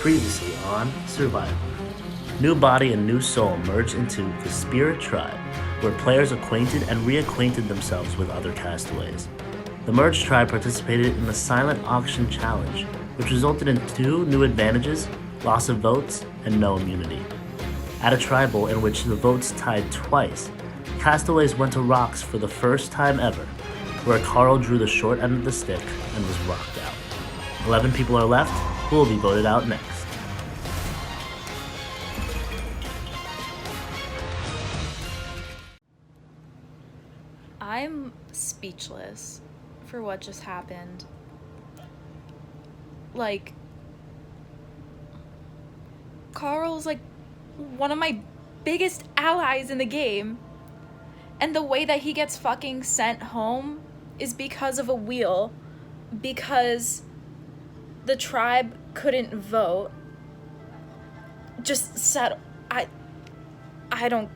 Previously on Syrvivor. New body and new soul merged into the Spirit Tribe, where players acquainted and reacquainted themselves with other castaways. The merged tribe participated in the Silent Auction Challenge, which resulted in 2 new advantages, loss of votes, and no immunity. At a tribal in which the votes tied twice, castaways went to rocks for the first time ever, where Carl drew the short end of the stick and was rocked out. 11 people are left, who will be voted out next. I'm speechless for what just happened. Like, Carl's like one of my biggest allies in the game, and the way that he gets fucking sent home is because of a wheel, because the tribe couldn't vote. Just said, I don't.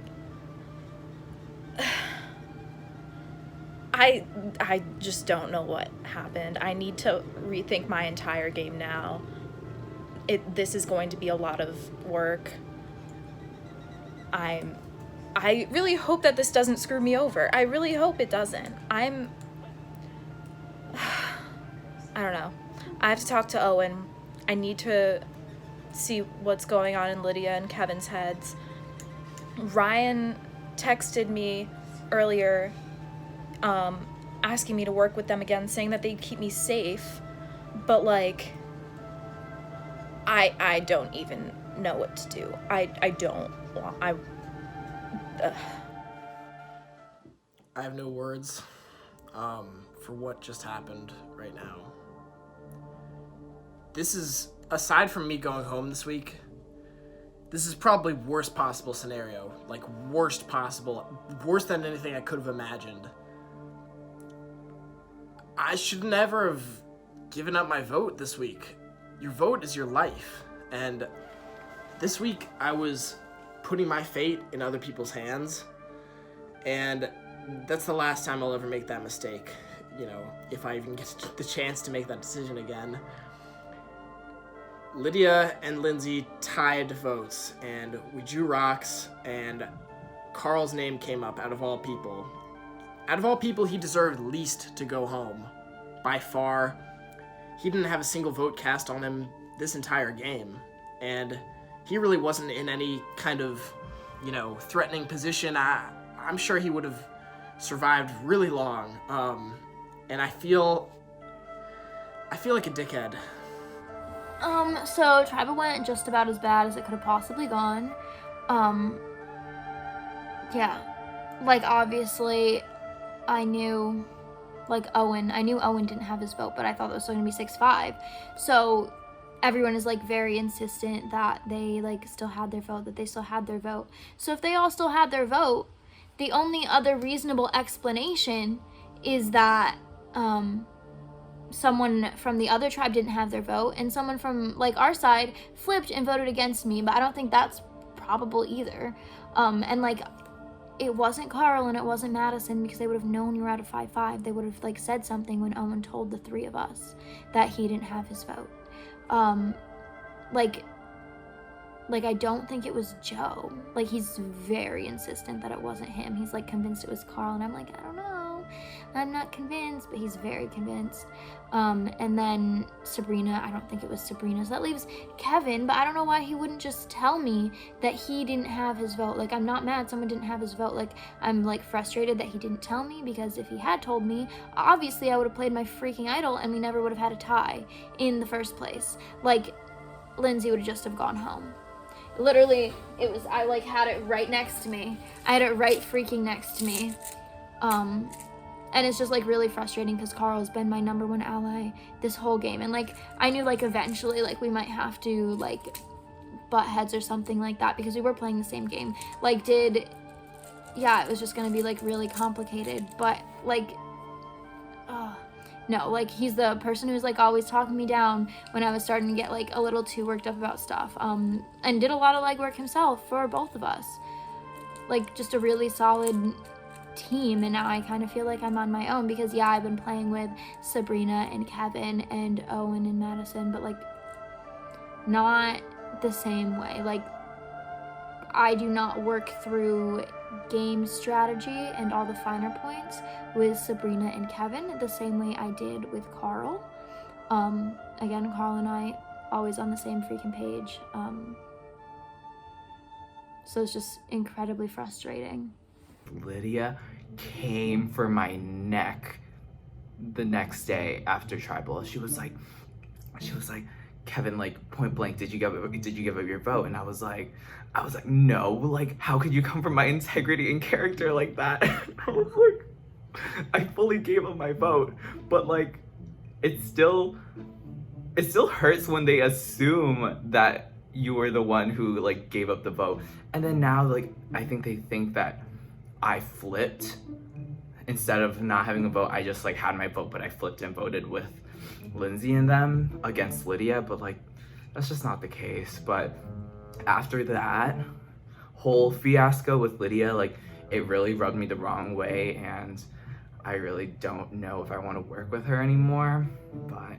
I just don't know what happened. I need to rethink my entire game now. This is going to be a lot of work. I really hope that this doesn't screw me over. I really hope it doesn't. I don't know. I have to talk to Owen. I need to see what's going on in Lydia and Kevin's heads. Ryan texted me earlier asking me to work with them again, saying that they'd keep me safe, but like I don't even know what to do. I have no words for what just happened right now. This is, aside from me going home this week, this is probably worst possible scenario. Like, worse than anything I could have imagined. I should never have given up my vote this week. Your vote is your life. And this week I was putting my fate in other people's hands. And that's the last time I'll ever make that mistake. You know, if I even get the chance to make that decision again. Lydia and Lindsay tied votes, and we drew rocks, and Carl's name came up out of all people. Out of all people, he deserved least to go home. By far. He didn't have a single vote cast on him this entire game. And he really wasn't in any kind of, threatening position. I'm sure he would have survived really long. And I feel like a dickhead. So Tribal went just about as bad as it could have possibly gone. Yeah. Like, obviously, I knew Owen didn't have his vote, but I thought it was still gonna be 6-5. So everyone is, very insistent that they, still had their vote, So if they all still had their vote, the only other reasonable explanation is that, someone from the other tribe didn't have their vote, and someone from our side flipped and voted against me, but I don't think that's probable either. And it wasn't Carl and it wasn't Madison, because they would have known you were at a 5-5. They would have said something when Owen told the 3 of us that he didn't have his vote. I don't think it was Joe. He's very insistent that it wasn't him. He's convinced it was Carl, and I'm I don't know. I'm not convinced, but he's very convinced. And then Sabrina, I don't think it was Sabrina. So that leaves Kevin, but I don't know why he wouldn't just tell me that he didn't have his vote. I'm not mad someone didn't have his vote. I'm frustrated that he didn't tell me, because if he had told me, obviously I would have played my freaking idol and we never would have had a tie in the first place. Lindsay would just have gone home. Literally, it was, I had it right next to me. I had it right freaking next to me. And it's just really frustrating, because Carl has been my number 1 ally this whole game. And I knew eventually we might have to butt heads or something like that, because we were playing the same game. It was just gonna be really complicated. But no, he's the person who's always talking me down when I was starting to get a little too worked up about stuff. And did a lot of legwork himself for both of us. Just a really solid team, and now I kind of feel like I'm on my own, because I've been playing with Sabrina and Kevin and Owen and Madison, but not the same way. Like, I do not work through game strategy and all the finer points with Sabrina and Kevin the same way I did with Carl. Again, Carl and I always on the same freaking page. So it's just incredibly frustrating. Lydia came for my neck the next day after tribal. She was like, Kevin, like, point blank, did you give up your vote? And I was like, no, like, how could you come for my integrity and character like that? I was like, I fully gave up my vote, but like, it still hurts when they assume that you were the one who like gave up the vote. And then now, like, I think they think that I flipped. Instead of not having a vote, I just like had my vote, but I flipped and voted with Lindsay and them against Lydia, but like, that's just not the case. But after that whole fiasco with Lydia, like, it really rubbed me the wrong way, and I really don't know if I want to work with her anymore. But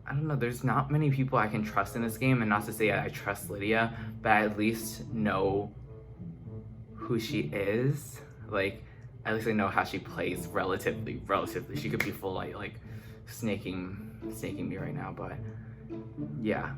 I don't know, there's not many people I can trust in this game, and not to say I trust Lydia, but I at least know who she is. Like, at least I know how she plays relatively. She could be full like snaking me right now, but yeah.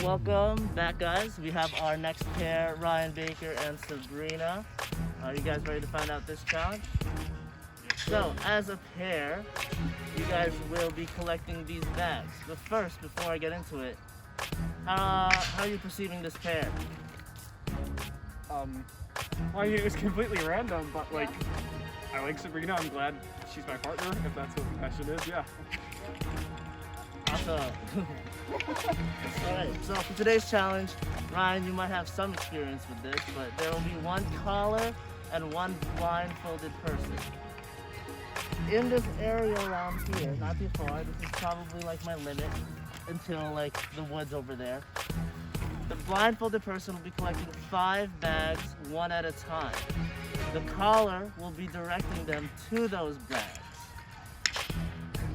Welcome back, guys. We have our next pair, Ryan Baker and Sabrina. Are you guys ready to find out this challenge? So, as a pair, you guys will be collecting these bags. But first, before I get into it, how are you perceiving this pair? Well, it was completely random, but like, I like Sabrina. I'm glad she's my partner, if that's what the question is, yeah. Awesome. Alright, so for today's challenge, Ryan, you might have some experience with this, but there will be one collar and one blindfolded person. In this area around here, not too far, this is probably like my limit until like the woods over there. The blindfolded person will be collecting 5 bags, one at a time. The collar will be directing them to those bags.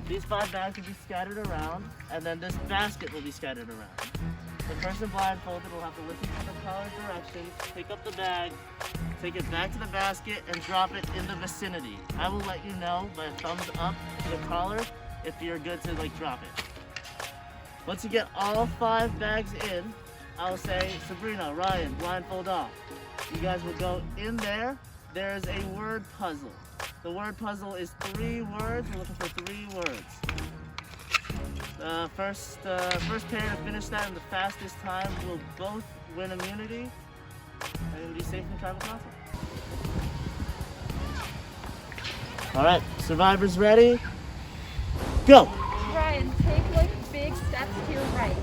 These 5 bags will be scattered around, and then this basket will be scattered around. The person blindfolded will have to listen to the collar's directions, pick up the bag, take it back to the basket, and drop it in the vicinity. I will let you know by a thumbs up to the collar if you're good to like drop it. Once you get all 5 bags in, I'll say, Sabrina, Ryan, blindfold off. You guys will go in there. There's a word puzzle. The word puzzle is 3 words. We're looking for 3 words. First pair to finish that in the fastest time will both win immunity and be safe in the tribal council. All right, survivors ready? Go. Ryan, take like big steps to your right.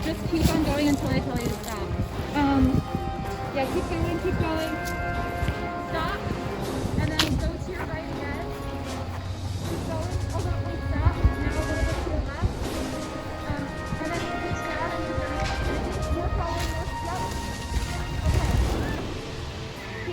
Just keep on going until I tell you to stop. Yeah, keep going, keep going. Stop, and then go to your right again. Keep going. Hold on, wait, stop. Now a little bit to your left. And then reach down and you're going to more forward, more, yep. Okay.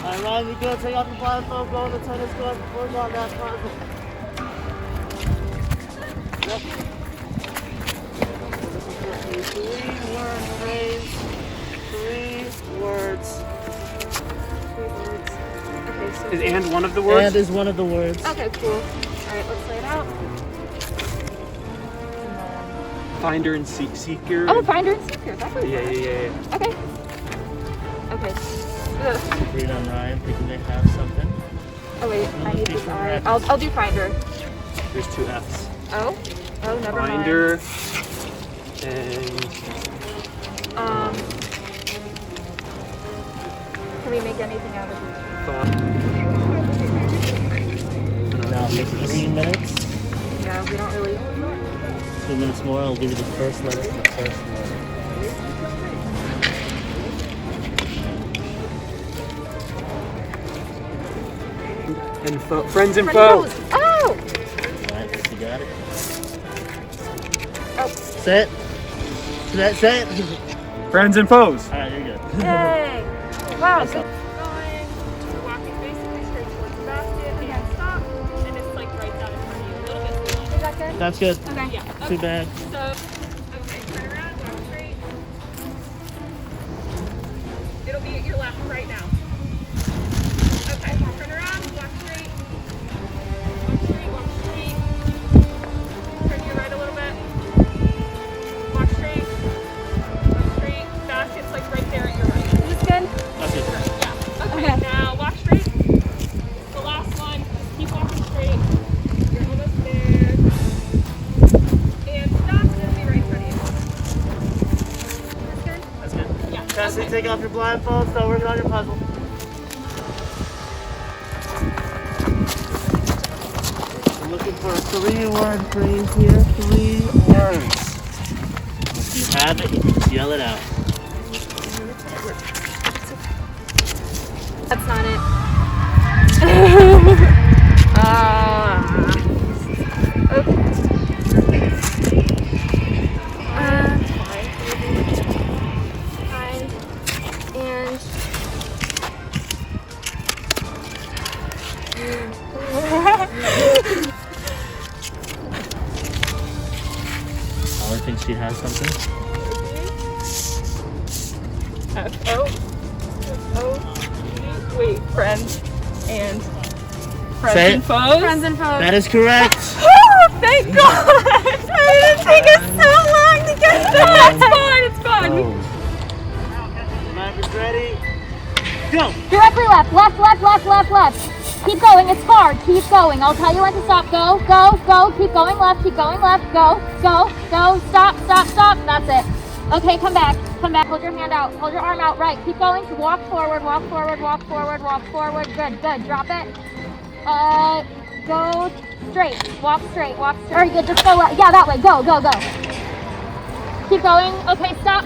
Alright, Ryan, you good? Take off your blindfold, go on the tennis court, work on that puzzle. Yep. Three-word phrase. 3 words. Okay, so Is and one of the words? And is one of the words. okay, cool. Alright, let's lay it out. Finder and seeker. Oh, finder and seeker. That's what Yeah. Okay. Okay. Ugh. Read on Ryan, thinking they have something. Oh wait, I need this eye. I'll do finder. There's 2 F's. Oh, never Finder and mind. Can we make anything out of this? Now, for 3 minutes. Yeah, we don't really. 2 minutes more, I'll give you the first letter and the first word. friends and foes. Oh! Alright, you got it. Oh. Say it. Say it. Friends and foes. Alright, you're good. Yay! Wow. That's Good. all. Walking basically straight towards the basket and then stop, and it's like right down in front of you, a little bit slow. Is that good? That's good. Okay. Yeah. Too bad. So, okay, turn around, walk straight. It'll be at your left right now. Okay, turn around, walk straight. Walk straight, walk straight. Turn to your right a little bit. Walk straight. Walk straight. Basket's like right there at your right. Is this good? That's good. Yeah. Okay, Okay. now walk straight. The last one. Keep walking straight. You're almost there. And stop, and it'll be right in front of you. That's good. Yeah. Cassie, Okay. take off your blindfold, start working on your puzzle. I'm looking for a 3-word phrase here. 3 words. If you have it, you can yell it out. That's not it. Okay. Find and Holly thinks she has something. Wait, friends and Say it. foes. friends and foes. That is correct. Oh, thank God! I didn't take us so long to get that. It's fine. Oh. Map is ready. Go. Directly left, left. Keep going, it's hard, keep going. I'll tell you when to stop. Go, keep going left, go, stop. That's it. Okay, come back. Hold your hand out, hold your arm out, right. Keep going, walk forward. Good. Drop it. Go straight, walk straight. Very good, just go left. Yeah, that way, go. Keep going. Okay, stop.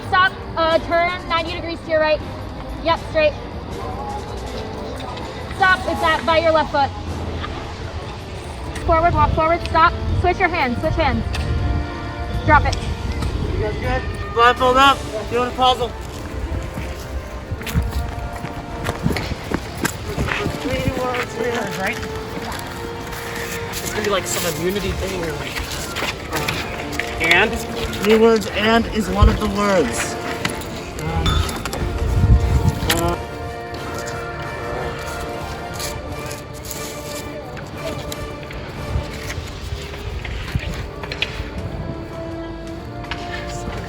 Turn 90 degrees to your right. Yep, straight. Stop, it's that by your left foot. Forward, walk forward, stop. Switch hands. Drop it. You guys good? Blindfold up. Doing a puzzle. 3 words here. Right? It's gonna be like some immunity thing or like. And 3 words, and is one of the words.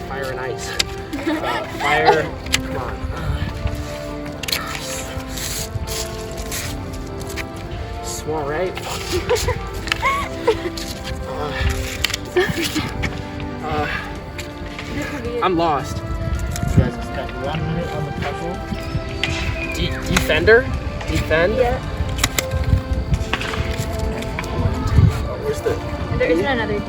Fire and ice. Fire. Come on. Soiree. I'm lost. You guys have spent 1 minute on the puzzle. Defender? Defend? Yeah. Oh, where's the. There isn't another D.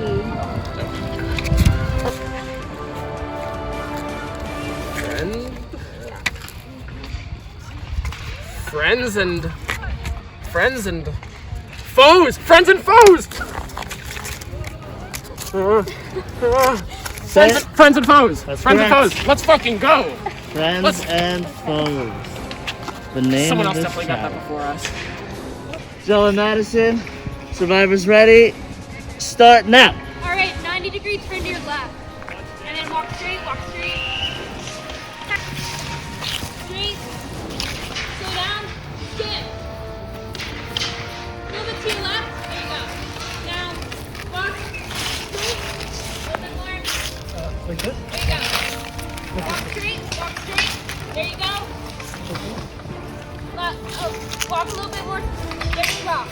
Friends and foes! Friends and foes! Say it. Friends and foes! That's Friends and correct. foes! Let's fucking go! Friends Let's- and foes. the name Someone of else this definitely got that challenge. before us. Joe and Madison, survivors ready? Start now. All right, 90 degrees turn to your left. And then walk straight, walk straight. Straight. Slow down. Skip. Move it to your left. There you go. Now, walk straight. A little bit more. Like this? There you go. Walk straight, walk straight. There you go. Walk a little bit more. There you go.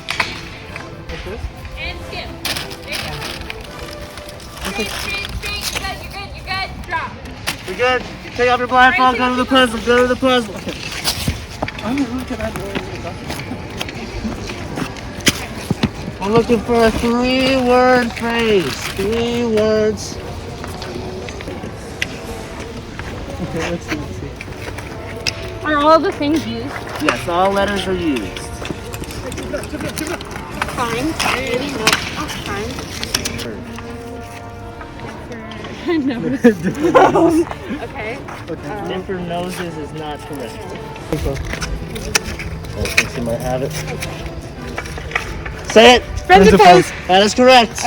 Like this? And skip. There you go. Straight, straight, straight. You're good, you're good. Drop. We're good. Take off your blindfold. Go to the puzzle. Go to the puzzle. We're looking for a 3-word phrase. 3 words. Okay, let's see. Are all the things used? Yes, all letters are used. Fine. Maybe no. That's fine. Okay. Different noses is not correct. I think she might have it. Say it. Friends and foes. That is correct.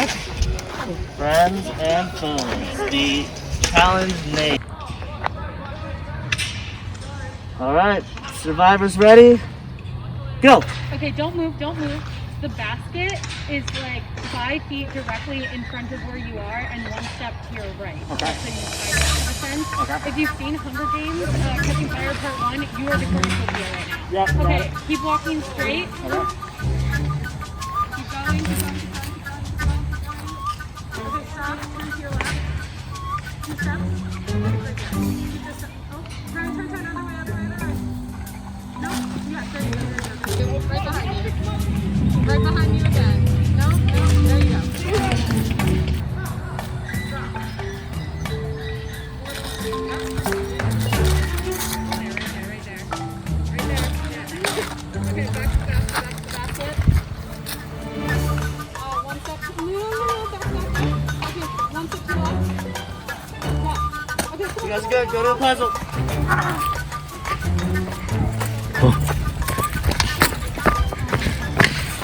Friends and foes. The challenge name. All right, survivors ready? Go. Okay, don't move, don't move. The basket is like 5 feet directly in front of where you are and 1 step to your right. Okay. So you kind of have a sense. Okay. If you've seen Hunger Games, Catching Fire Part 1, you are the cornucopia right now. Yep, got Okay, it. keep walking straight. Okay. Keep going, keep going, keep going, keep going. Okay, stop, turn to your left. 2 steps. Just, turn, other way, other way, other way. No, yeah, there you go, there you go. Right behind you. Right behind you again. No, there you go. Right there. Yeah. Okay, back it. 1 step to no, back. Okay, 1 step to the left. Yeah. Okay, You guys good? Go to the puzzle.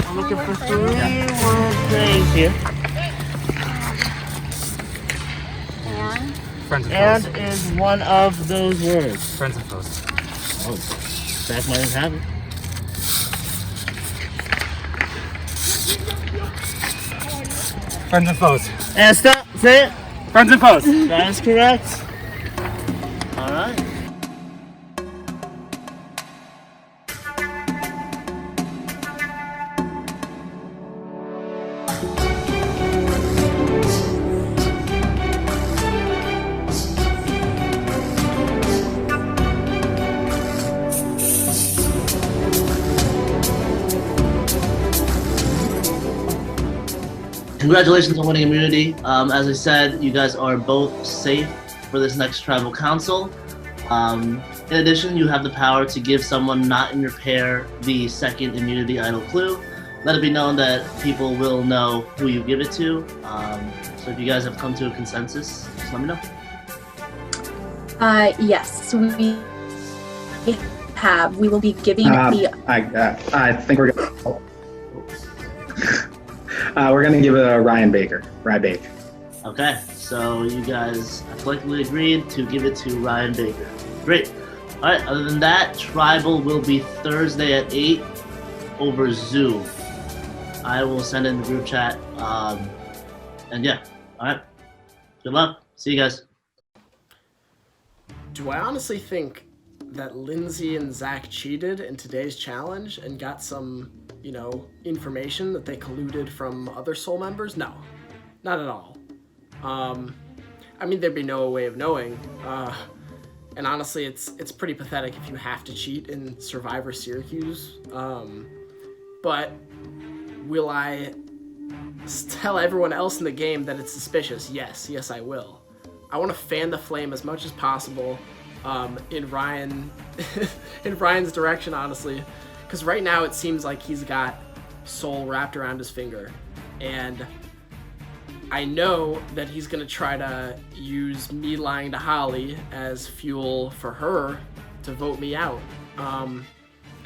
I'm looking for 3-word phrase here. Friends and And foes. is one of those words. Friends and foes. Oh, Zach might have it. Friends and foes. And stop. Say it. Friends and foes. That is correct. All right. Congratulations on winning immunity. As I said, you guys are both safe for this next tribal council. In addition, you have the power to give someone not in your pair the second immunity idol clue. Let it be known that people will know who you give it to. So if you guys have come to a consensus, just let me know. Yes, we have. We will be giving the. I think we're gonna. We're gonna give it a Ryan Baker. Okay, so you guys have collectively agreed to give it to Ryan Baker. Great. All right, other than that, Tribal will be Thursday at 8 over Zoom. I will send it in the group chat. And yeah, all right. Good luck. See you guys. Do I honestly think that Lindsay and Zach cheated in today's challenge and got some, information that they colluded from other Soul members? No, not at all. I mean, there'd be no way of knowing. And honestly, it's pretty pathetic if you have to cheat in Syrvivor Syracuse. But will I tell everyone else in the game that it's suspicious? Yes, I will. I want to fan the flame as much as possible in Ryan's direction, honestly, because right now it seems like he's got Soul wrapped around his finger, and I know that he's gonna try to use me lying to Holly as fuel for her to vote me out.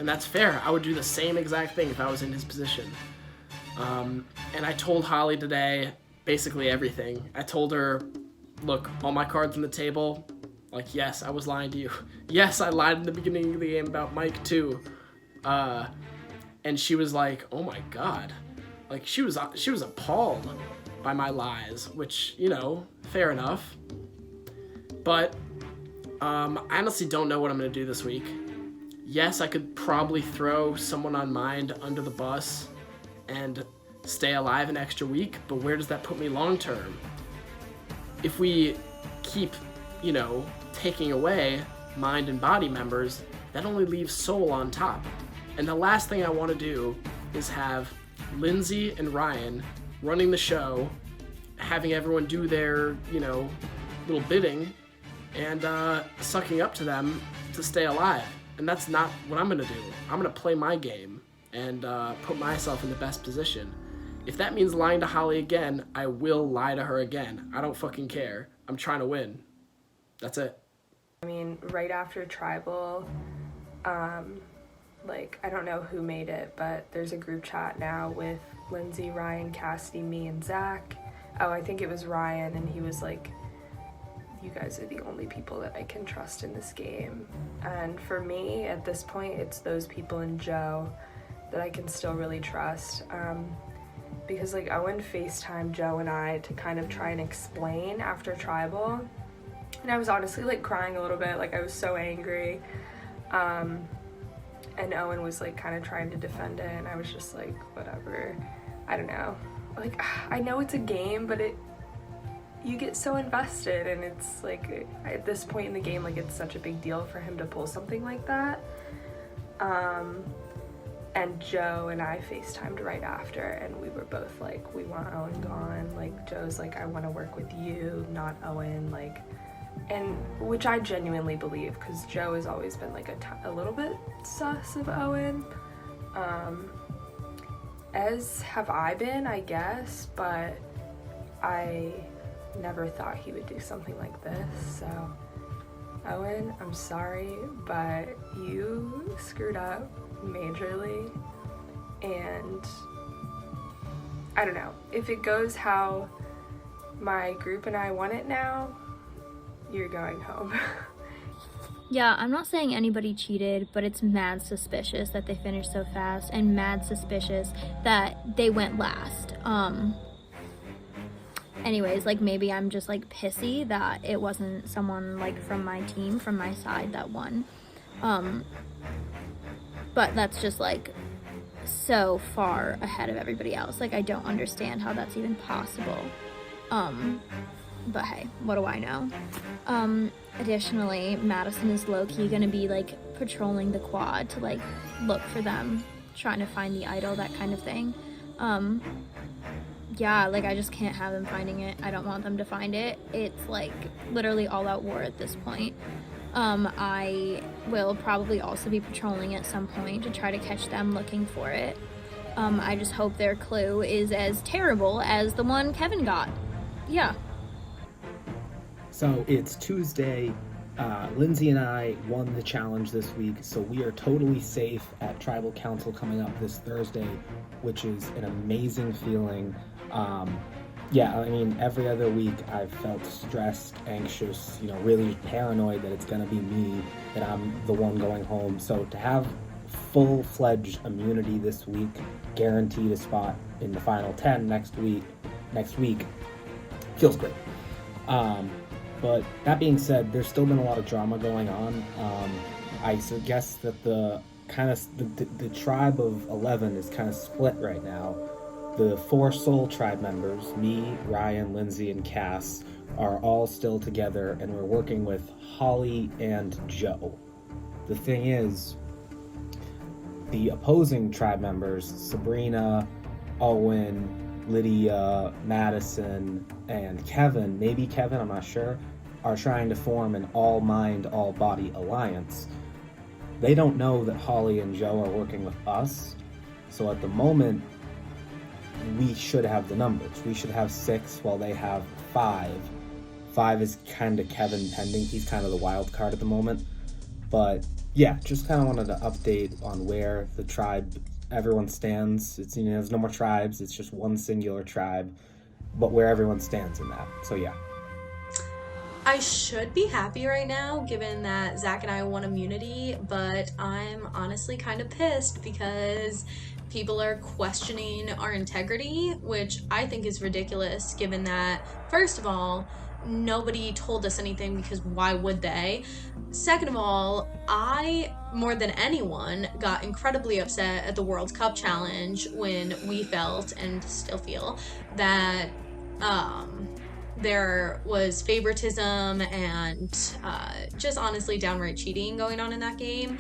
And that's fair. I would do the same exact thing if I was in his position. And I told Holly today basically everything. I told her, look, all my cards on the table. Like, yes, I was lying to you. Yes, I lied in the beginning of the game about Mike too. And she was like, oh my God. Like, she was appalled by my lies, which, you know, fair enough. But I honestly don't know what I'm going to do this week. Yes, I could probably throw someone on Mind under the bus and stay alive an extra week, but where does that put me long term? If we keep, you know, taking away Mind and body members, that only leaves Soul on top. And the last thing I want to do is have Lindsay and Ryan running the show, having everyone do their, you know, little bidding, and sucking up to them to stay alive. And that's not what I'm gonna do. I'm gonna play my game and put myself in the best position. If that means lying to Holly again, I will lie to her again. I don't fucking care. I'm trying to win. That's it. I mean, right after Tribal, like, I don't know who made it, but there's a group chat now with Lindsay, Ryan, Cassidy, me, and Zach. Oh, I think it was Ryan, and he was like, you guys are the only people that I can trust in this game. And for me, at this point, it's those people and Joe that I can still really trust. Because like Owen FaceTimed Joe and I to kind of try and explain after Tribal. And I was honestly like crying a little bit, like I was so angry. And Owen was like kind of trying to defend it, and I was just like, whatever. I don't know. Like, I know it's a game, but you get so invested, and it's like, at this point in the game, like, it's such a big deal for him to pull something like that. And Joe and I FaceTimed right after, and we were both like, we want Owen gone. Like, Joe's like, I want to work with you, not Owen. Like, and which I genuinely believe, because Joe has always been like a little bit sus of Owen. As have I been, I guess, but I never thought he would do something like this. So, Owen, I'm sorry, but you screwed up majorly, and I don't know. If it goes how my group and I want it now, you're going home. Yeah, I'm not saying anybody cheated, but it's mad suspicious that they finished so fast, and mad suspicious that they went last. Anyways, like, maybe I'm just like pissy that it wasn't someone like from my team, from my side, that won. But that's just like so far ahead of everybody else. Like, I don't understand how that's even possible. But hey, what do I know? Additionally, Madison is low-key gonna be like patrolling the quad to like look for them, trying to find the idol, that kind of thing. Yeah, like, I just can't have them finding it. I don't want them to find it. It's like literally all out war at this point. I will probably also be patrolling at some point to try to catch them looking for it. I just hope their clue is as terrible as the one Kevin got. Yeah. So it's Tuesday. Lindsay and I won the challenge this week, so we are totally safe at Tribal Council coming up this Thursday, which is an amazing feeling. Yeah, I mean, every other week I've felt stressed, anxious, you know, really paranoid that it's gonna be me, that I'm the one going home. So to have full-fledged immunity this week, guaranteed a spot in the final 10 next week, feels great. But that being said, there's still been a lot of drama going on. I guess that the tribe of 11 is kind of split right now. The 4 Soul tribe members, me, Ryan, Lindsay, and Cass, are all still together, and we're working with Holly and Joe. The thing is, the opposing tribe members, Sabrina, Owen, Lydia, Madison, and Kevin, maybe Kevin, I'm not sure, are trying to form an all-mind, all-body alliance. They don't know that Holly and Joe are working with us, so at the moment, we should have the numbers. We should have 6 while they have 5. 5 is kind of Kevin pending. He's kind of the wild card at the moment. But Yeah, just kind of wanted to update on where the tribe, everyone stands. It's, you know, there's no more tribes. It's just one singular tribe, but where everyone stands in that. So yeah. I should be happy right now, given that Zach and I won immunity, but I'm honestly kind of pissed because people are questioning our integrity, which I think is ridiculous, given that, first of all, nobody told us anything because why would they? Second of all, I, more than anyone, got incredibly upset at the World Cup challenge when we felt, and still feel, that there was favoritism and just honestly downright cheating going on in that game,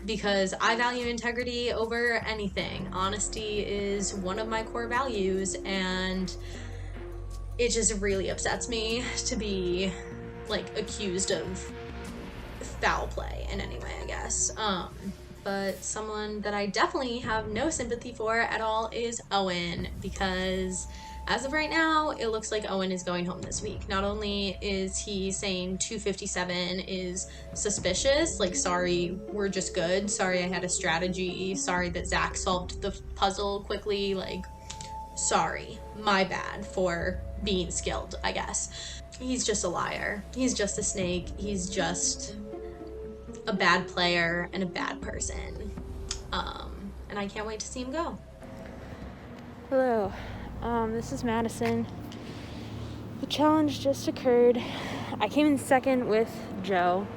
because I value integrity over anything. Honesty is one of my core values, and it just really upsets me to be like accused of foul play in any way, I guess. But someone that I definitely have no sympathy for at all is Owen, because as of right now, it looks like Owen is going home this week. Not only is he saying 257 is suspicious, like, sorry, we're just good, sorry I had a strategy, sorry that Zach solved the puzzle quickly, like, sorry, my bad for being skilled, I guess. He's just a liar. He's just a snake. He's just a bad player and a bad person. And I can't wait to see him go. Hello, this is Madison. The challenge just occurred. I came in second with Joe.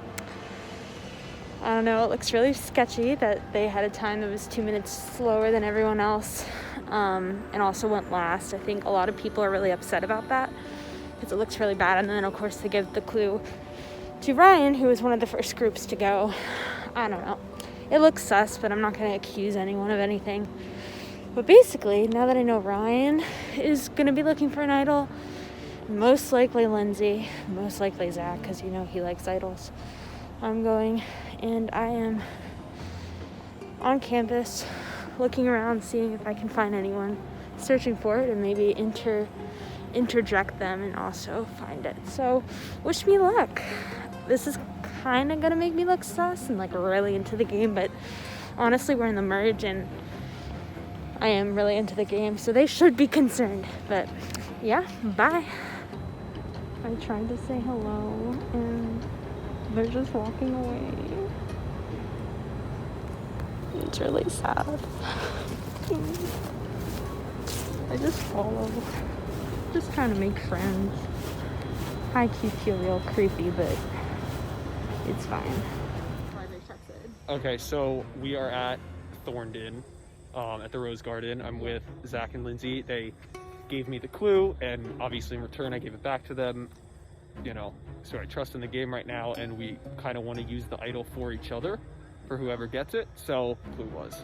I don't know, it looks really sketchy that they had a time that was 2 minutes slower than everyone else, and also went last. I think a lot of people are really upset about that because it looks really bad. And then, of course, they give the clue to Ryan, who was one of the first groups to go. I don't know. It looks sus, but I'm not going to accuse anyone of anything. But basically, now that I know Ryan is going to be looking for an idol, most likely Lindsay, most likely Zach, because you know he likes idols, I'm going, and I am on campus looking around, seeing if I can find anyone, searching for it, and maybe interject them and also find it. So wish me luck. This is kind of going to make me look sus and like really into the game, but honestly, we're in the merge and I am really into the game, so they should be concerned. But yeah, bye. I tried to say hello and they're just walking away. It's really sad. I just follow. Just trying to make friends. High key feel real creepy, but it's fine. Okay, so we are at Thorndon, at the Rose Garden. I'm with Zach and Lindsay. They gave me the clue, and obviously in return I gave it back to them. You know, so I trust in the game right now, and we kind of want to use the idol for each other, for whoever gets it. So clue was.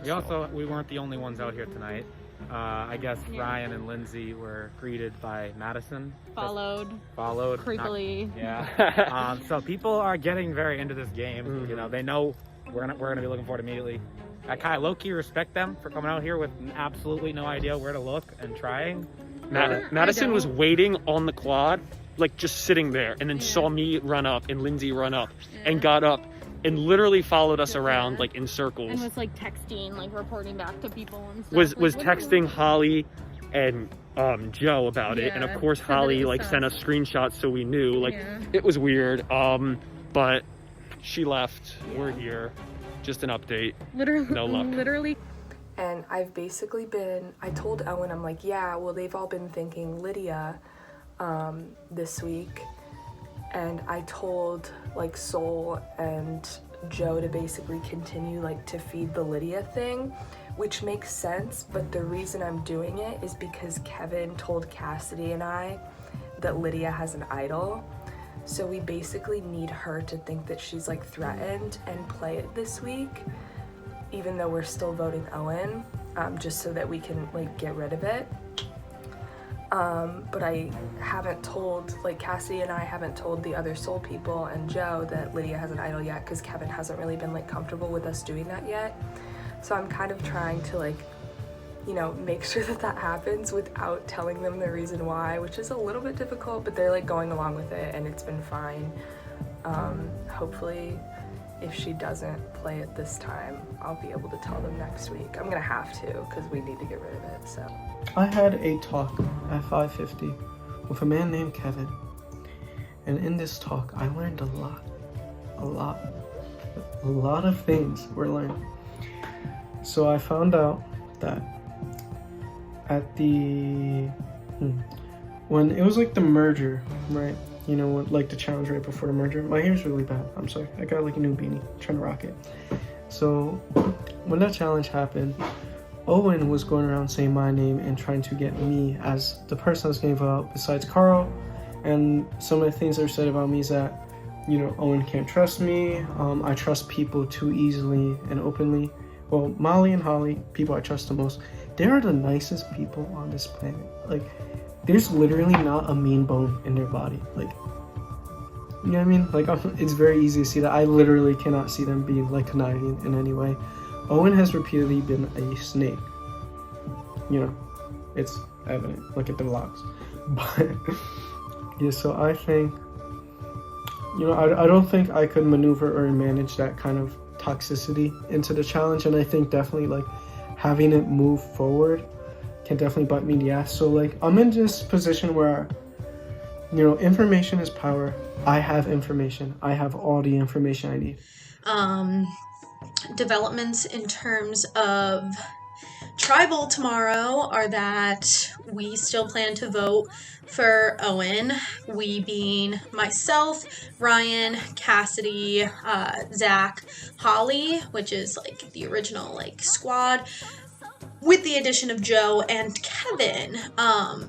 We weren't the only ones out here tonight. I guess Ryan and Lindsay were greeted by Madison. Followed. Creepily. Yeah. So people are getting very into this game. Mm-hmm. You know, they know we're gonna be looking for it immediately. I kind of low-key respect them for coming out here with absolutely no idea where to look and trying. Madison was waiting on the quad, like just sitting there, and then saw me run up and Lindsay run up and got up and literally followed us around like in circles. And was like texting, like reporting back to people and stuff. Was texting Holly and Joe about it, and of course Holly like sent us screenshots so we knew. Like it was weird. But she left. We're here. Just an update. Literally. No luck. Literally. And I've basically I told Owen, I'm like, yeah, well, they've all been thinking Lydia this week. And I told like Sole and Joe to basically continue like to feed the Lydia thing, which makes sense. But the reason I'm doing it is because Kevin told Cassidy and I that Lydia has an idol. So we basically need her to think that she's like threatened and play it this week, even though we're still voting Owen, just so that we can like get rid of it. But I haven't told, like Cassidy and I haven't told the other Sole people and Joe that Lydia has an idol yet, because Kevin hasn't really been like comfortable with us doing that yet. So I'm kind of trying to like, you know, make sure that happens without telling them the reason why, which is a little bit difficult, but they're like going along with it and it's been fine. Hopefully if she doesn't play it this time, I'll be able to tell them next week. I'm gonna have to, because we need to get rid of it, so. I had a talk at 5:50 with a man named Kevin, and in this talk I learned a lot of things were learned. So I found out that at the when it was like the merger, right? You know what, like the challenge right before the merger. My hair's really bad, I'm sorry. I got like a new beanie, trying to rock it. So when that challenge happened, Owen was going around saying my name and trying to get me as the person that's going to vote out besides Carl. And some of the things that are said about me is that, you know, Owen can't trust me. I trust people too easily and openly. Well, Molly and Holly, people I trust the most, they are the nicest people on this planet. Like, there's literally not a mean bone in their body. Like, you know what I mean? Like, it's very easy to see that. I literally cannot see them being like conniving in any way. Owen has repeatedly been a snake. You know, it's evident. Look at the vlogs. But yeah, so I think, you know, I don't think I could maneuver or manage that kind of toxicity into the challenge. And I think definitely like having it move forward can definitely bite me in the ass. So like I'm in this position where, you know, information is power. I have information. I have all the information I need. Developments in terms of tribal tomorrow are that we still plan to vote for Owen, we being myself, Ryan, Cassidy, Zach, Holly, which is like the original like squad, with the addition of Joe and Kevin.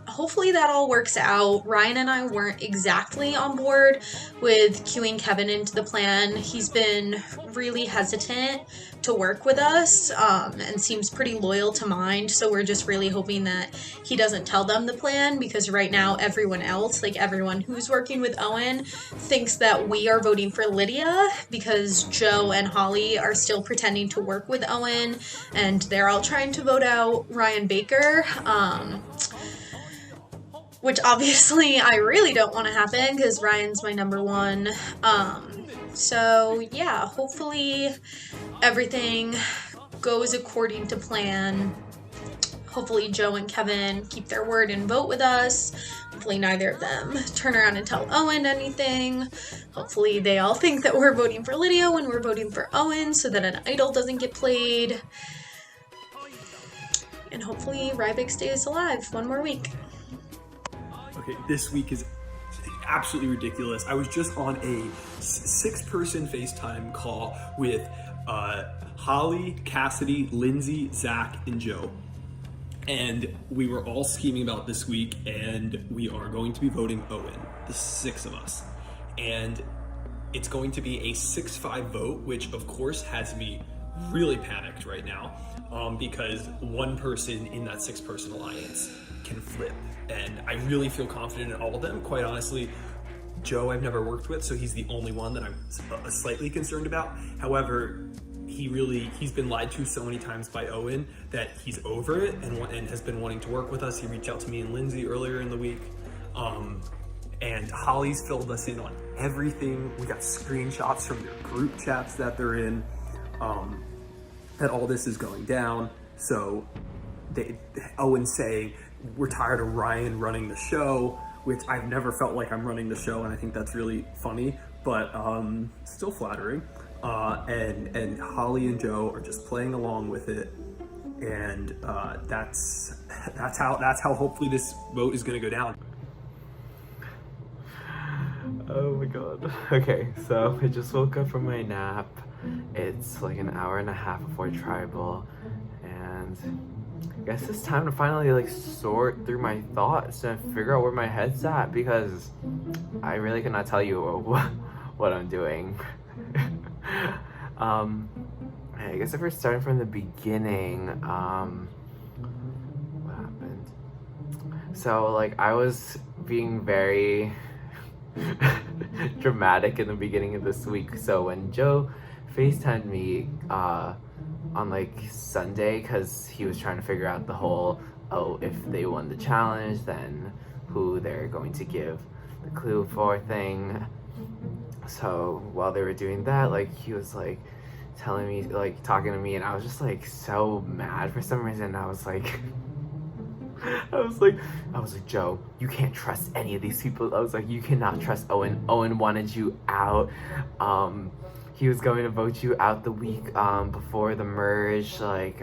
Hopefully that all works out. Ryan and I weren't exactly on board with queuing Kevin into the plan. He's been really hesitant to work with us and seems pretty loyal to Mind, so we're just really hoping that he doesn't tell them the plan, because right now everyone else, like everyone who's working with Owen, thinks that we are voting for Lydia because Joe and Holly are still pretending to work with Owen and they're all trying to vote out Ryan Baker, which obviously I really don't want to happen because Ryan's my number one. So yeah, hopefully everything goes according to plan. Hopefully Joe and Kevin keep their word and vote with us. Hopefully neither of them turn around and tell Owen anything. Hopefully they all think that we're voting for Lydia when we're voting for Owen so that an idol doesn't get played. And hopefully Rybeck stays alive one more week. Okay, this week is absolutely ridiculous. I was just on a 6-person FaceTime call with Holly, Cassidy, Lindsay, Zach, and Joe. And we were all scheming about this week, and we are going to be voting Owen, the 6 of us. And it's going to be a 6-5 vote, which of course has me really panicked right now, because one person in that 6-person alliance can flip. And I really feel confident in all of them. Quite honestly, Joe I've never worked with, so he's the only one that I'm slightly concerned about. However, he's been lied to so many times by Owen that he's over it and has been wanting to work with us. He reached out to me and Lindsay earlier in the week. And Holly's filled us in on everything. We got screenshots from their group chats that they're in, that all this is going down. So Owen's saying, we're tired of Ryan running the show, which I've never felt like I'm running the show, and I think that's really funny, but still flattering. And Holly and Joe are just playing along with it, and that's how hopefully this vote is going to go down. Oh my god. Okay, so I just woke up from my nap. It's like an hour and a half before tribal, and I guess it's time to finally like sort through my thoughts and figure out where my head's at, because I really cannot tell you what I'm doing. I guess if we're starting from the beginning, what happened? So like I was being very dramatic in the beginning of this week. So when Joe FaceTimed me on like Sunday, because he was trying to figure out the whole, oh, if they won the challenge, then who they're going to give the clue for thing. So while they were doing that, like, he was like telling me, like, talking to me, and I was just like so mad for some reason. I was like I was like, Joe, you can't trust any of these people. I was like, you cannot trust Owen. Owen wanted you out. He was going to vote you out the week before the merge. Like,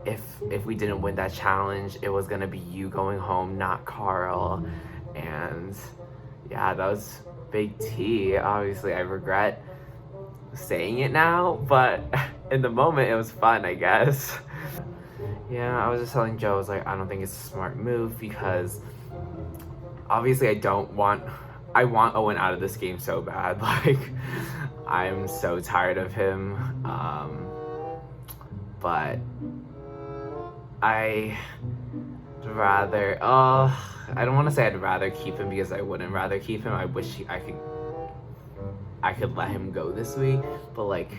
if we didn't win that challenge, it was gonna be you going home, not Carl. And yeah, that was big T. Obviously, I regret saying it now, but in the moment, it was fun, I guess. Yeah, I was just telling Joe, I was like, I don't think it's a smart move because obviously I want Owen out of this game so bad. Like, I'm so tired of him. But I don't want to say I'd rather keep him because I wouldn't rather keep him. I wish I could let him go this week, but like,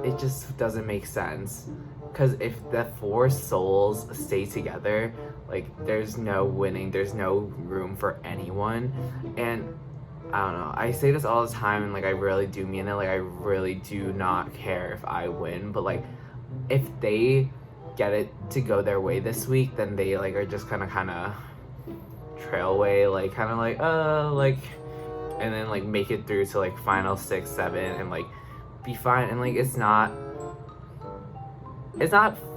it just doesn't make sense. Because if the 4 souls stay together, like, there's no winning, there's no room for anyone. And I don't know, I say this all the time, and like, I really do mean it. Like, I really do not care if I win, but like, if they get it to go their way this week, then they like are just kind of trail away, like, kind of like, and then like make it through to like final 6, 7, and like be fine. And like, it's not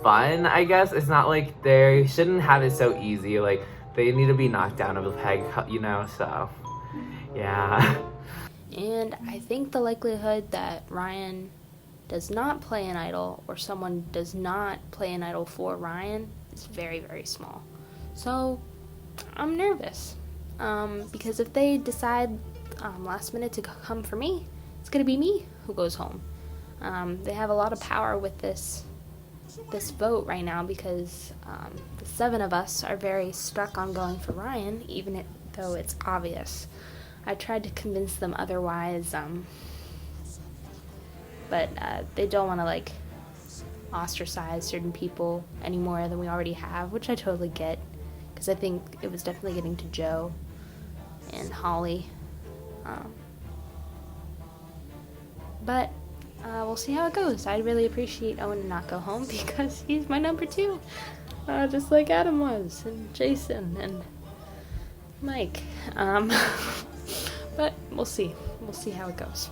fun, I guess. It's not like they shouldn't have it so easy. Like, they need to be knocked down of a peg, you know, so yeah. And I think the likelihood that Ryan does not play an idol, or someone does not play an idol for Ryan, is very, very small. So I'm nervous, because if they decide last minute to come for me, it's gonna be me who goes home. They have a lot of power with this vote right now, because the 7 of us are very stuck on going for Ryan, even though it's obvious. I tried to convince them otherwise, but they don't want to like ostracize certain people any more than we already have, which I totally get, because I think it was definitely getting to Joe and Holly. But we'll see how it goes. I really appreciate Owen to not go home because he's my number 2, just like Adam was, and Jason, and Mike. But we'll see. We'll see how it goes.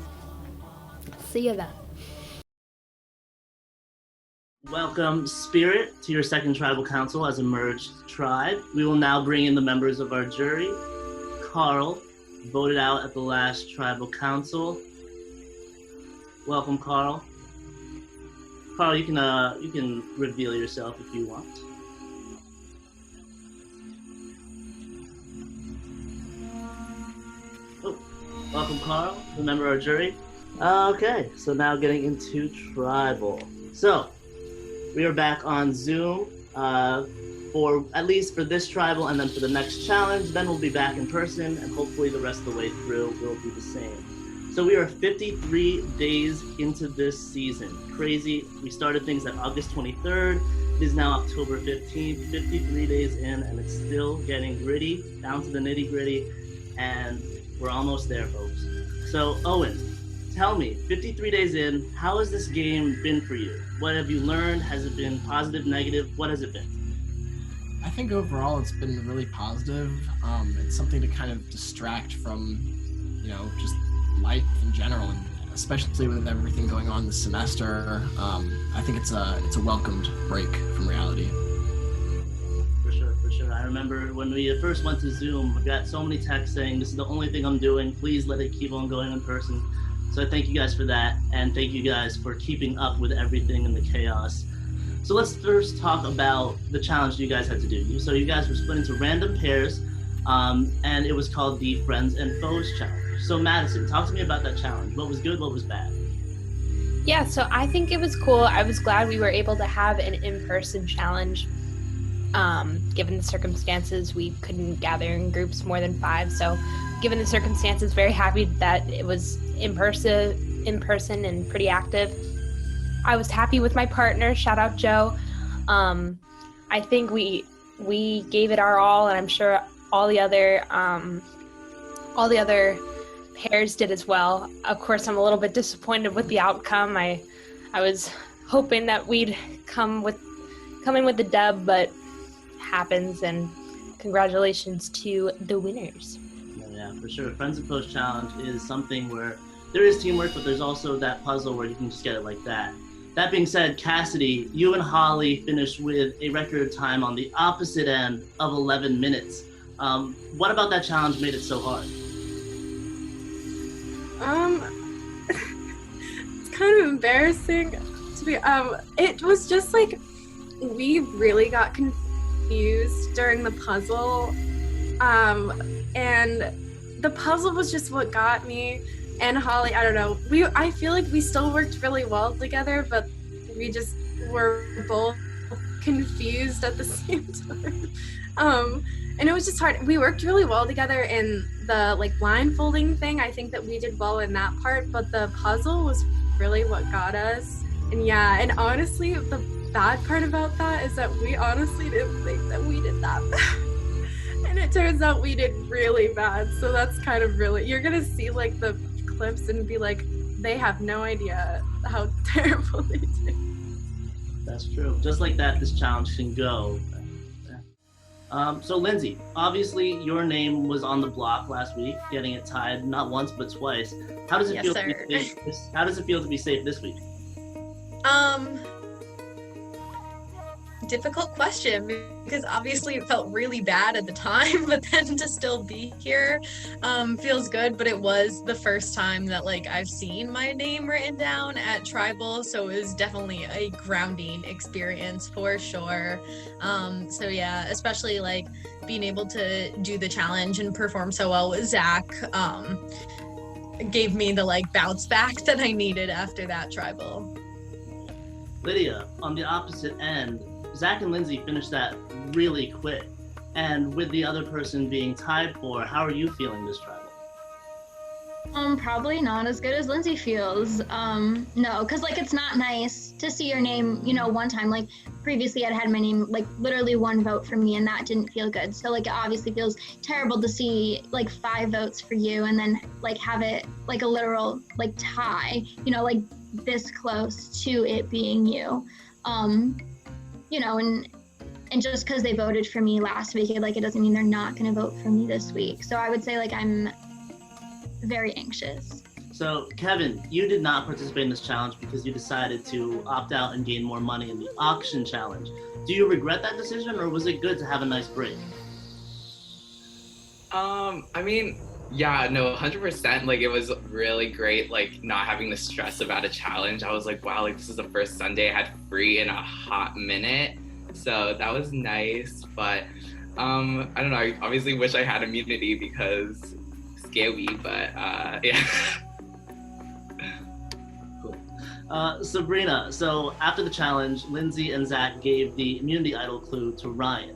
See you then. Welcome, Spirit, to your second tribal council as a merged tribe. We will now bring in the members of our jury. Carl, voted out at the last tribal council. Welcome, Carl. Carl, you can reveal yourself if you want. Oh, welcome, Carl, the member of our jury. Okay, so now getting into tribal. So, we are back on Zoom for at least for this tribal, and then for the next challenge. Then we'll be back in person, and hopefully the rest of the way through will be the same. So we are 53 days into this season. Crazy. We started things at August 23rd. It is now October 15th, 53 days in, and it's still getting gritty, down to the nitty gritty, and we're almost there, folks. So Owen, tell me, 53 days in, how has this game been for you? What have you learned? Has it been positive, negative? What has it been? I think overall it's been really positive. It's something to kind of distract from, just life in general, and especially with everything going on this semester. I think it's a welcomed break from reality. For sure. I remember when we first went to Zoom, we got so many texts saying, this is the only thing I'm doing. Please let it keep on going in person. So I thank you guys for that, and thank you guys for keeping up with everything and the chaos. So let's first talk about the challenge you guys had to do. So you guys were split into random pairs, and it was called the Friends and Foes Challenge. So Madison, talk to me about that challenge. What was good, what was bad? Yeah, so I think it was cool. I was glad we were able to have an in-person challenge. Given the circumstances, we couldn't gather in groups more than 5. So given the circumstances, very happy that it was in person and pretty active. I was happy with my partner. Shout out Joe. I think we pairs did as well. Of course, I'm a little bit disappointed with the outcome. I was hoping that we'd come in with the dub, but happens, and congratulations to the winners. Yeah, for sure. Friends of Post Challenge is something where there is teamwork, but there's also that puzzle where you can just get it like that. That being said, Cassidy, you and Holly finished with a record time on the opposite end of 11 minutes. What about that challenge made it so hard? It's kind of embarrassing to be. It was just like we really got confused during the puzzle, and the puzzle was just what got me and Holly. I don't know. I feel like we still worked really well together, but we just were both confused at the same time. And it was just hard. We worked really well together in the like blindfolding thing. I think that we did well in that part, but the puzzle was really what got us. And yeah, and honestly, the bad part about that is that we honestly didn't think that we did that bad. And it turns out we did really bad. So that's kind of really, you're gonna see like the clips and be like, they have no idea how terrible they did. That's true. Just like that, this challenge can go. So Lindsay, obviously your name was on the block last week, getting it tied not once but twice. How does it feel? Sir. To be safe? How does it feel to be safe this week? Difficult question, because obviously it felt really bad at the time, but then to still be here feels good. But it was the first time that like I've seen my name written down at Tribal, so it was definitely a grounding experience for sure. So yeah, especially like being able to do the challenge and perform so well with Zach gave me the like bounce back that I needed after that Tribal. Lydia, on the opposite end, Zach and Lindsay finished that really quick. And with the other person being tied for, how are you feeling this tribal? Probably not as good as Lindsay feels. No, because like it's not nice to see your name, one time. Like previously I'd had my name like literally one vote for me and that didn't feel good. So like it obviously feels terrible to see like 5 votes for you and then like have it like a literal like tie, like this close to it being you. And just because they voted for me last week, it doesn't mean they're not going to vote for me this week. So I would say like I'm very anxious. So Kevin, you did not participate in this challenge because you decided to opt out and gain more money in the auction challenge. Do you regret that decision, or was it good to have a nice break? I mean, yeah, no, 100%. Like, it was really great, like, not having the stress about a challenge. I was like, wow, like, this is the first Sunday I had free in a hot minute. So that was nice. But, I don't know, I obviously wish I had immunity because scary, but, yeah. Cool. Sabrina, so after the challenge, Lindsay and Zach gave the immunity idol clue to Ryan.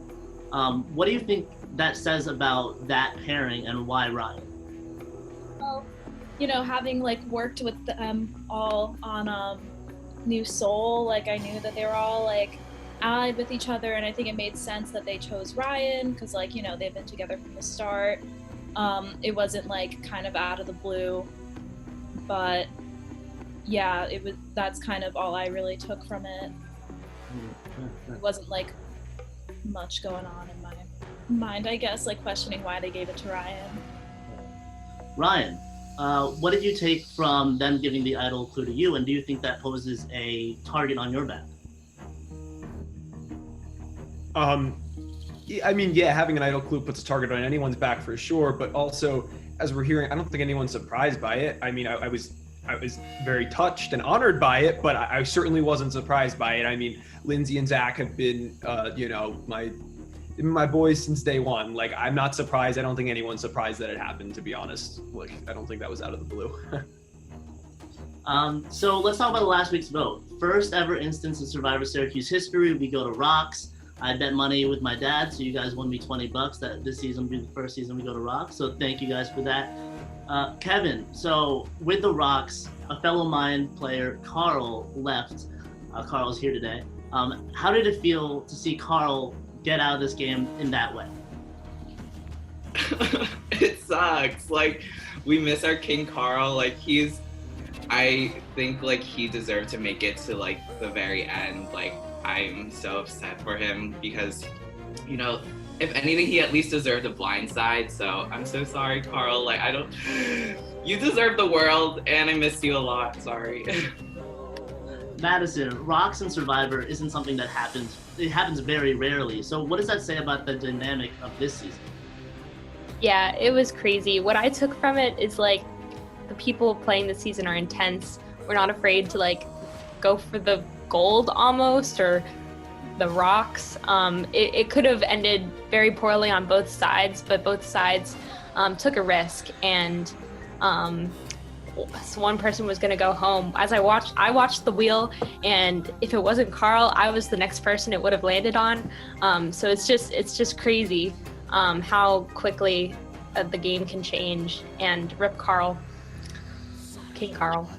What do you think that says about that pairing and why Ryan? Well, having like worked with them all on New Soul, like I knew that they were all like allied with each other, and I think it made sense that they chose Ryan because like they've been together from the start. It wasn't like kind of out of the blue, but yeah, that's kind of all I really took from it. It wasn't like much going on in my mind, I guess, like questioning why they gave it to Ryan. Ryan, what did you take from them giving the idol clue to you, and do you think that poses a target on your back? I mean, yeah, having an idol clue puts a target on anyone's back for sure, but also, as we're hearing, I don't think anyone's surprised by it. I mean, I was very touched and honored by it, but I certainly wasn't surprised by it. I mean, Lindsay and Zach have been, my boys since day one. Like, I'm not surprised. I don't think anyone's surprised that it happened, to be honest. Like, I don't think that was out of the blue. So let's talk about last week's vote. First ever instance in Syrvivor Syracuse history, we go to Rocks. I bet money with my dad, so you guys won me $20 that this season will be the first season we go to Rocks. So thank you guys for that. Kevin, so with the Rocks, a fellow Mind player, Carl, left. Carl's here today. How did it feel to see Carl get out of this game in that way? It sucks. Like, we miss our King Carl. Like I think like he deserved to make it to like the very end. Like I'm so upset for him because, you know, if anything, he at least deserved a blind side. So I'm so sorry, Carl. Like you deserve the world, and I missed you a lot. Sorry. Madison, rocks in Survivor isn't something that happens. It happens very rarely. So what does that say about the dynamic of this season? Yeah, it was crazy. What I took from it is like the people playing this season are intense. We're not afraid to like go for the gold almost or the rocks. It could have ended very poorly on both sides, but both sides took a risk, and one person was going to go home. As I watched the wheel, and if it wasn't Carl, I was the next person it would have landed on. So it's just crazy how quickly the game can change. And rip Carl, King Carl.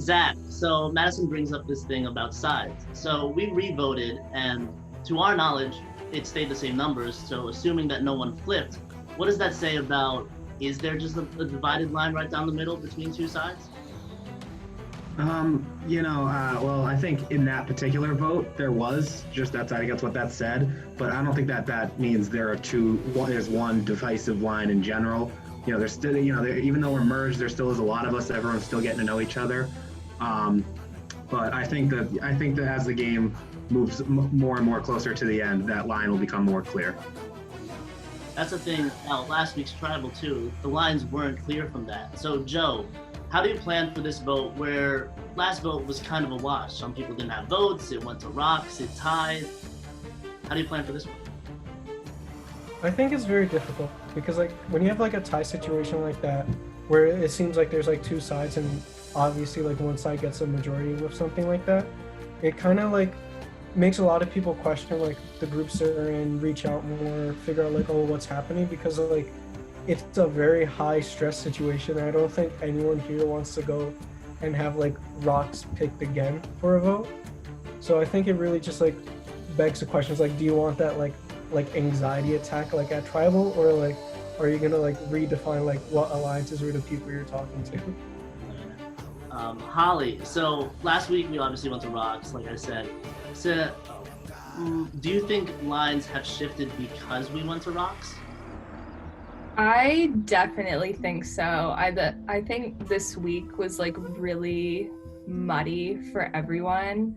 Zach, so Madison brings up this thing about sides. So we re-voted, and to our knowledge, it stayed the same numbers. So assuming that no one flipped, what does that say about, is there just a divided line right down the middle between two sides? Well, I think in that particular vote, there was, just that's, I think that's what that said, but I don't think that means there's one divisive line in general. There's still, even though we're merged, there still is a lot of us. Everyone's still getting to know each other. But I think that as the game moves more and more closer to the end, that line will become more clear. That's the thing. Last week's tribal too, the lines weren't clear from that. So Joe, how do you plan for this vote? Where last vote was kind of a wash. Some people didn't have votes. It went to rocks. It tied. How do you plan for this one? I think it's very difficult because like when you have like a tie situation like that, where it seems like there's like two sides and obviously like one side gets a majority with something like that, it kind of like makes a lot of people question like the groups they're in, reach out more, figure out like, oh, what's happening, because like it's a very high stress situation. I don't think anyone here wants to go and have like rocks picked again for a vote. So I think it really just like begs the questions like, do you want that like anxiety attack like at tribal, or like are you gonna like redefine like what alliances are the people you're talking to? Holly, so last week we obviously went to rocks, like I said. So do you think lines have shifted because we went to rocks? I definitely think so. I think this week was like really muddy for everyone.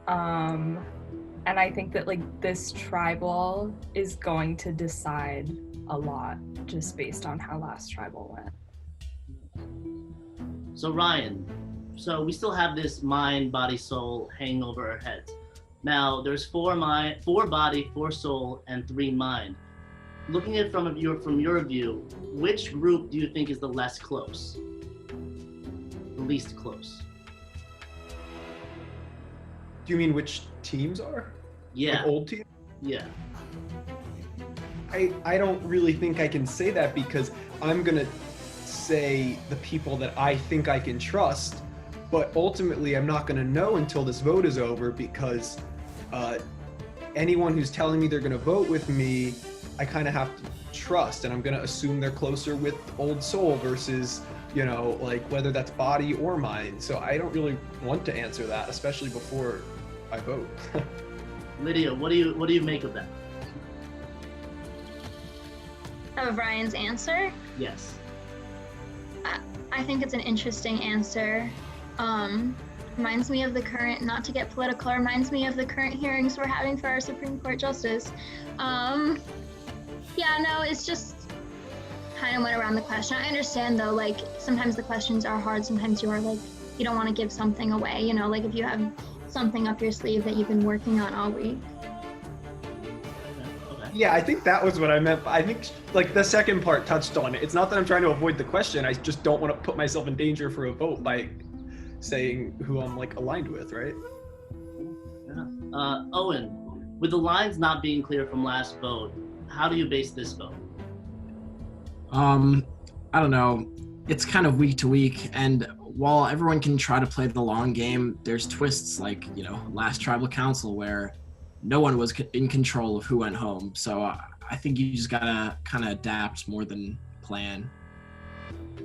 And I think that like this tribal is going to decide a lot just based on how last tribal went. So Ryan, so we still have this mind, body, soul hanging over our heads. Now there's 4 body, 4 soul, and 3 mind. Looking at it from your view, which group do you think is the less close? The least close? Do you mean which teams are? Yeah. Like old teams? Yeah. I don't really think I can say that because I'm gonna say the people that I think I can trust, but ultimately I'm not gonna know until this vote is over because anyone who's telling me they're gonna vote with me, I kind of have to trust, and I'm gonna assume they're closer with old soul versus, like whether that's body or mind. So I don't really want to answer that, especially before I vote. Lydia, what do you make of that? Of Ryan's answer? Yes. I think it's an interesting answer. Reminds me of the current, not to get political, reminds me of the current hearings we're having for our Supreme Court justice. Yeah, no, it's just kind of went around the question. I understand though, like sometimes the questions are hard. Sometimes you are like, you don't want to give something away, like if you have something up your sleeve that you've been working on all week. Yeah, I think that was what I meant. I think like the second part touched on it. It's not that I'm trying to avoid the question. I just don't want to put myself in danger for a vote by saying who I'm like aligned with, right? Yeah. Owen, with the lines not being clear from last vote, how do you base this vote? I don't know. It's kind of week to week, and while everyone can try to play the long game, there's twists like, last tribal council where no one was in control of who went home. So I think you just gotta kind of adapt more than plan.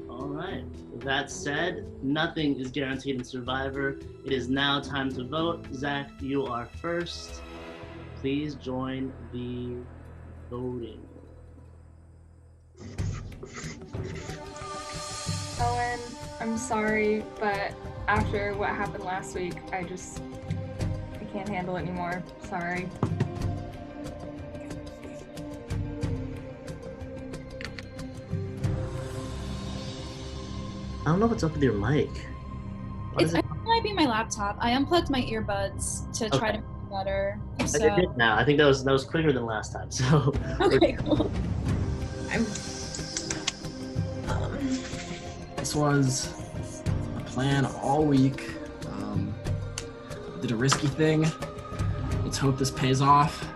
All right. With that said, nothing is guaranteed in Survivor. It is now time to vote. Zach, you are first. Please join the voting. Owen, I'm sorry, but after what happened last week, I can't handle it anymore. Sorry. I don't know what's up with your mic. What is it? It might be my laptop. I unplugged my earbuds to try to make it better. I did it now. I think that was quicker than last time. So Okay, cool. This was a plan all week. Did a risky thing. Let's hope this pays off.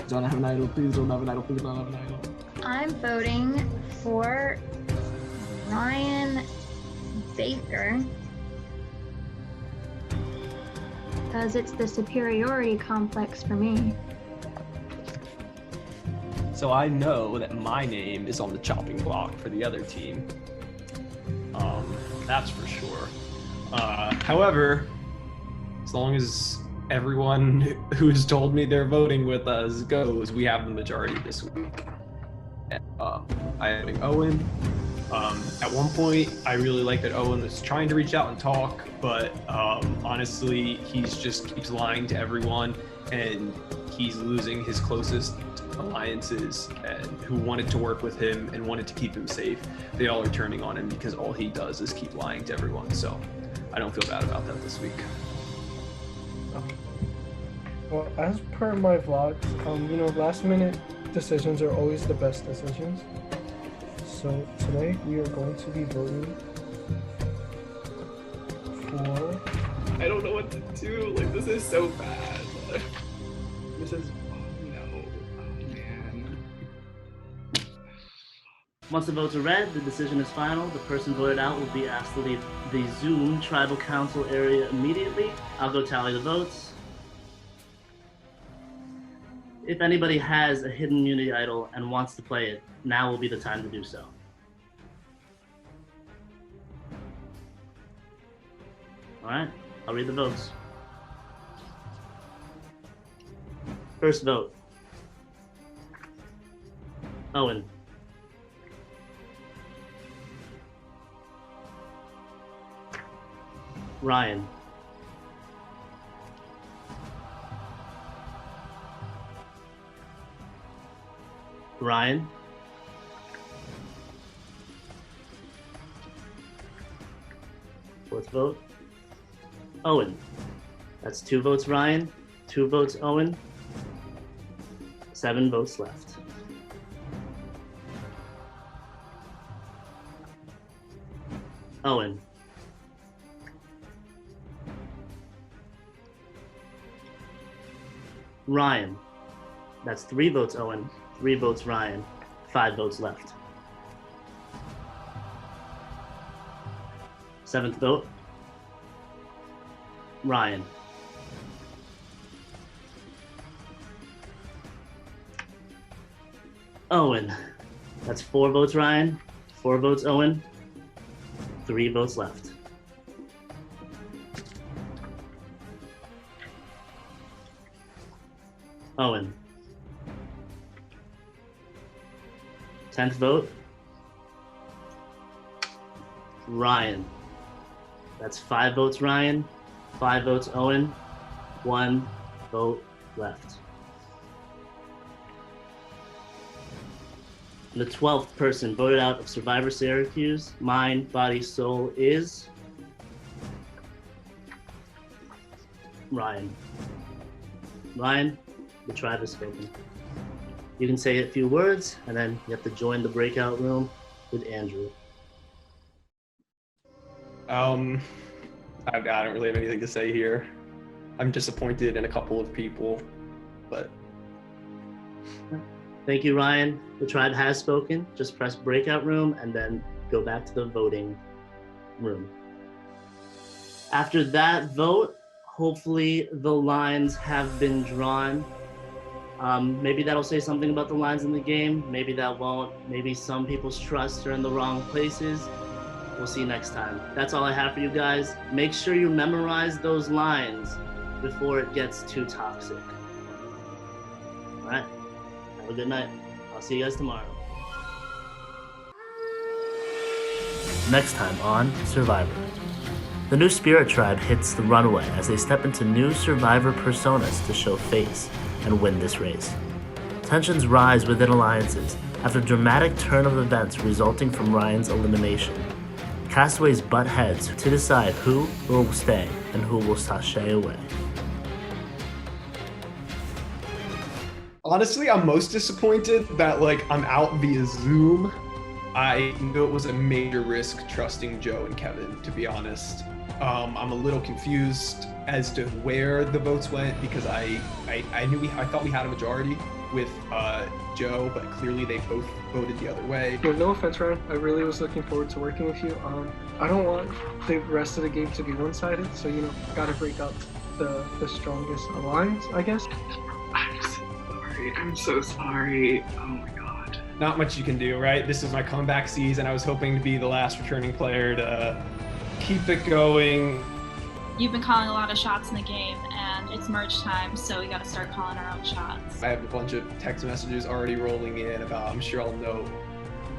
Don't have an idol. Please don't have an idol. Please don't have an idol. I'm voting for Ryan Baker because it's the superiority complex for me. So I know that my name is on the chopping block for the other team. That's for sure. However, as long as everyone who's told me they're voting with us goes, we have the majority this week. I am voting Owen. At one point, I really liked that Owen was trying to reach out and talk, but honestly, he's just keeps lying to everyone, and he's losing his closest alliances and who wanted to work with him and wanted to keep him safe. They all are turning on him because all he does is keep lying to everyone. So I don't feel bad about that this week. Well, as per my vlogs, last minute decisions are always the best decisions. So today we are going to be voting for... I don't know what to do. Like, this is so bad. This is... Once the votes are read, the decision is final. The person voted out will be asked to leave the Zoom tribal council area immediately. I'll go tally the votes. If anybody has a hidden immunity idol and wants to play it, now will be the time to do so. All right, I'll read the votes. First vote. Owen. Ryan. Ryan. Fourth vote. Owen. That's 2 votes Ryan, 2 votes Owen, 7 votes left. Owen. Ryan. That's 3 votes Owen, 3 votes Ryan, 5 votes left. 7th vote. Ryan. Owen. That's 4 votes Ryan, 4 votes Owen, 3 votes left. Owen. 10th vote. Ryan. That's 5 votes Ryan, 5 votes Owen, 1 vote left. The 12th person voted out of Syrvivor Syracuse Mind, Body, Soul is Ryan. Ryan, the tribe has spoken. You can say a few words, and then you have to join the breakout room with Andrew. I don't really have anything to say here. I'm disappointed in a couple of people, but... Thank you, Ryan. The tribe has spoken. Just press breakout room and then go back to the voting room. After that vote, hopefully the lines have been drawn Maybe that'll say something about the lines in the game. Maybe that won't. Maybe some people's trusts are in the wrong places. We'll see you next time. That's all I have for you guys. Make sure you memorize those lines before it gets too toxic. All right. Have a good night. I'll see you guys tomorrow. Next time on Syrvivor. The new Spirit Tribe hits the runway as they step into new Survivor personas to show face and win this race. Tensions rise within alliances after a dramatic turn of events resulting from Ryan's elimination. Castaways butt heads to decide who will stay and who will sashay away. Honestly, I'm most disappointed that I'm out via Zoom. I knew it was a major risk trusting Joe and Kevin, to be honest. I'm a little confused as to where the votes went because I thought we had a majority with Joe, but clearly they both voted the other way. Well, no offense, Ryan. I really was looking forward to working with you. I don't want the rest of the game to be one-sided, so gotta break up the strongest alliance, I guess. I'm so sorry. Oh my god. Not much you can do, right? This is my comeback season. I was hoping to be the last returning player to keep it going. You've been calling a lot of shots in the game, and it's merge time, so we gotta start calling our own shots. I have a bunch of text messages already rolling in about, I'm sure I'll know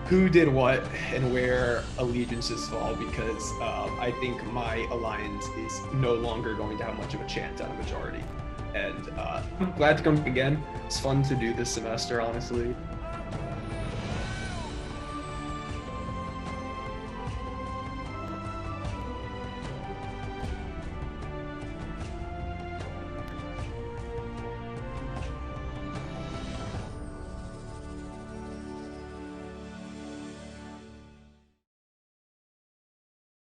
who did what and where allegiances fall because I think my alliance is no longer going to have much of a chance at a majority. And I'm glad to come again. It's fun to do this semester, honestly.